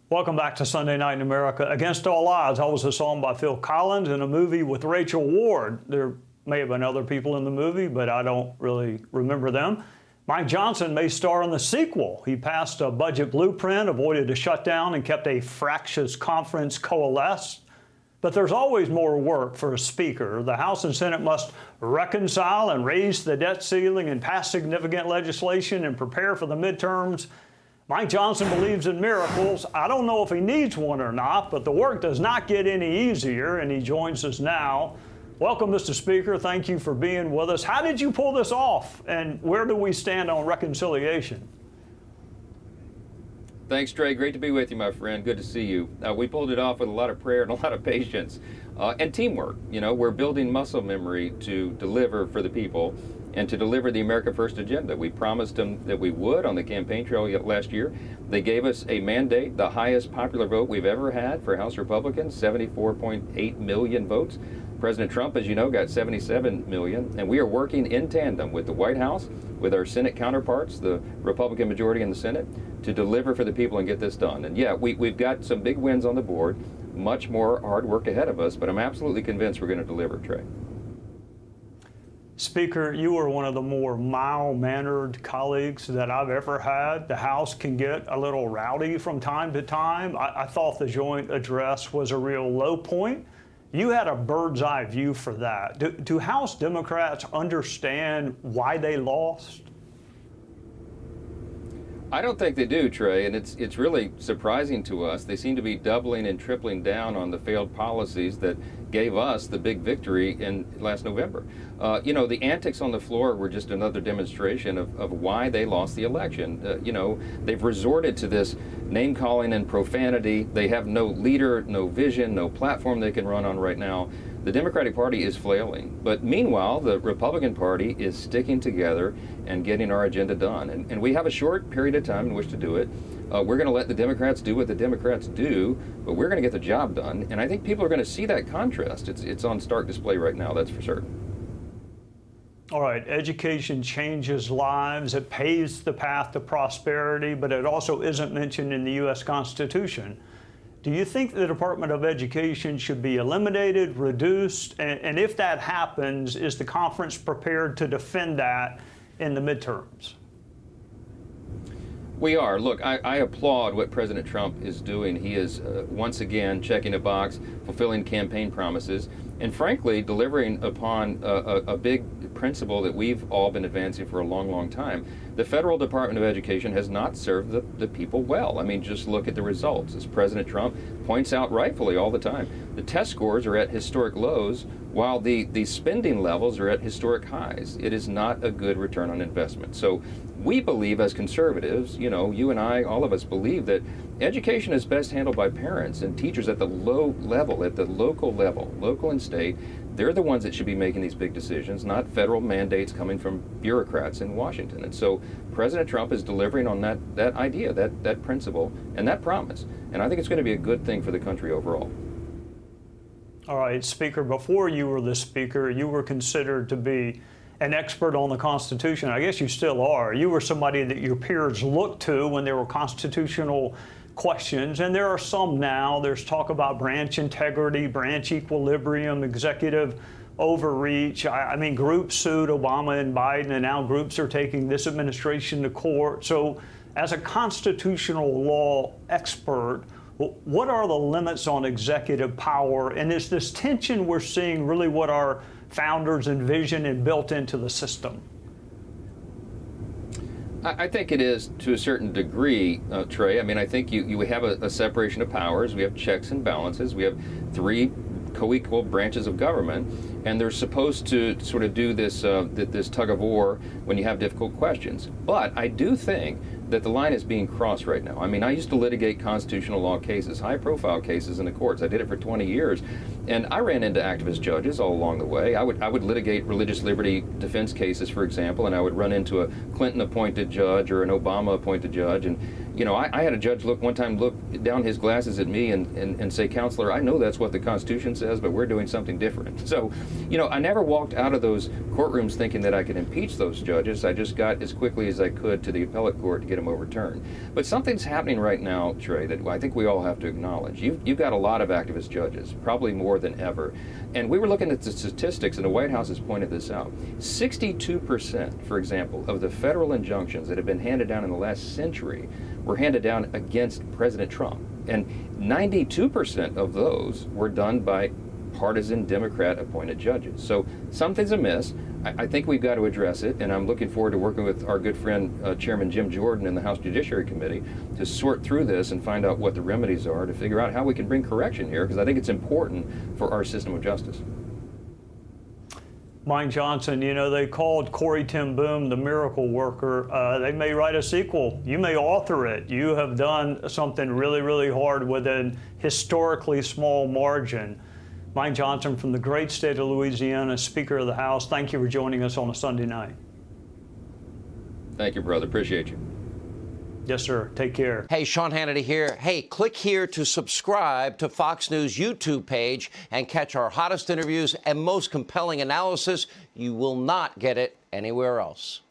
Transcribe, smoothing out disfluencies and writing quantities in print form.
Welcome back to Sunday Night in America. Against All Odds, that was a song by Phil Collins in a movie with Rachel Ward. There may have been other people in the movie, but I don't really remember them. Mike Johnson may star in the sequel. He passed a budget blueprint, avoided a shutdown, and kept a fractious conference coalesced. But there's always more work for a speaker. The House and Senate must reconcile and raise the debt ceiling and pass significant legislation and prepare for the midterms. Mike Johnson believes in miracles. I don't know if he needs one or not, but the work does not get any easier, and he joins us now. Welcome, Mr. Speaker. Thank you for being with us. How did you pull this off, and where do we stand on reconciliation? Thanks, Trey. Great to be with you, my friend. Good to see you. We pulled it off with a lot of prayer and a lot of patience and teamwork. You know, we're building muscle memory to deliver for the people and to deliver the America First agenda. We promised them that we would on the campaign trail last year. They gave us a mandate, the highest popular vote we've ever had for House Republicans, 74.8 million votes. President Trump, as you know, got 77 million, and we are working in tandem with the White House, with our Senate counterparts, the Republican majority in the Senate, to deliver for the people and get this done. And yeah, we've got some big wins on the board, much more hard work ahead of us, but I'm absolutely convinced we're going to deliver, Trey. Speaker, you are one of the more mild-mannered colleagues that I've ever had. The House can get a little rowdy from time to time. I thought the joint address was a real low point. You had a bird's eye view for that. Do House Democrats understand why they lost? I don't think they do, Trey, and it's really surprising to us. They seem to be doubling and tripling down on the failed policies that gave us the big victory in last November. You know, the antics on the floor were just another demonstration of why they lost the election. You know, they've resorted to this name-calling and profanity. They have no leader, no vision, no platform they can run on right now. The Democratic Party is flailing, but meanwhile, the Republican Party is sticking together and getting our agenda done. And we have a short period of time in which to do it. We're going to let the Democrats do what the Democrats do, but we're going to get the job done. And I think people are going to see that contrast. It's on stark display right now, that's for certain. All right, education changes lives. It paves the path to prosperity, but it also isn't mentioned in the U.S. Constitution. Do you think the Department of Education should be eliminated, reduced, and if that happens, is the conference prepared to defend that in the midterms? We are. Look, I applaud what President Trump is doing. He is once again checking a box, fulfilling campaign promises, and frankly, delivering upon a big principle that we've all been advancing for a long, long time. The Federal Department of Education has not served the people well. I mean, just look at the results. As President Trump points out rightfully all the time, the test scores are at historic lows while the spending levels are at historic highs. It is not a good return on investment. So we believe as conservatives, you know, you and I, all of us believe that education is best handled by parents and teachers at the low level, at the local level, local and state. They're the ones that should be making these big decisions, not federal mandates coming from bureaucrats in Washington. And so President Trump is delivering on that idea, that principle, and that promise. And I think it's going to be a good thing for the country overall. All right, Speaker, before you were the Speaker, you were considered to be an expert on the Constitution. I guess you still are. You were somebody that your peers looked to when there were constitutional questions, and there are some now. There's talk about branch integrity, branch equilibrium, executive overreach. I mean, groups sued Obama and Biden, and now groups are taking this administration to court. So as a constitutional law expert, what are the limits on executive power? And is this tension we're seeing really what our founders envisioned and built into the system? I think it is to a certain degree, Trey. I mean, I think you have a separation of powers. We have checks and balances. We have three co-equal branches of government, and they're supposed to sort of do this this tug of war when you have difficult questions. But I do think that the line is being crossed right now. I mean, I used to litigate constitutional law cases, high-profile cases in the courts. I did it for 20 years. And I ran into activist judges all along the way. I would litigate religious liberty defense cases, for example, and I would run into a Clinton-appointed judge or an Obama-appointed judge. And, you know, I had a judge one time look down his glasses at me and say, "Counselor, I know that's what the Constitution says, but we're doing something different." So, you know, I never walked out of those courtrooms thinking that I could impeach those judges. I just got as quickly as I could to the appellate court to get them overturned. But something's happening right now, Trey, that I think we all have to acknowledge. You've got a lot of activist judges, probably more than ever. And we were looking at the statistics, and the White House has pointed this out. 62%, for example, of the federal injunctions that have been handed down in the last century were handed down against President Trump. And 92% of those were done by partisan Democrat-appointed judges. So something's amiss. I think we've got to address it, and I'm looking forward to working with our good friend Chairman Jim Jordan in the House Judiciary Committee to sort through this and find out what the remedies are to figure out how we can bring correction here, because I think it's important for our system of justice. Mike Johnson, you know, they called Corey ten Boom the miracle worker. They may write a sequel. You may author it. You have done something really, really hard with an historically small margin. Mike Johnson from the great state of Louisiana, Speaker of the House, thank you for joining us on a Sunday night. Thank you, brother. Appreciate you. Yes, sir. Take care. Hey, Sean Hannity here. Hey, click here to subscribe to Fox News YouTube page and catch our hottest interviews and most compelling analysis. You will not get it anywhere else.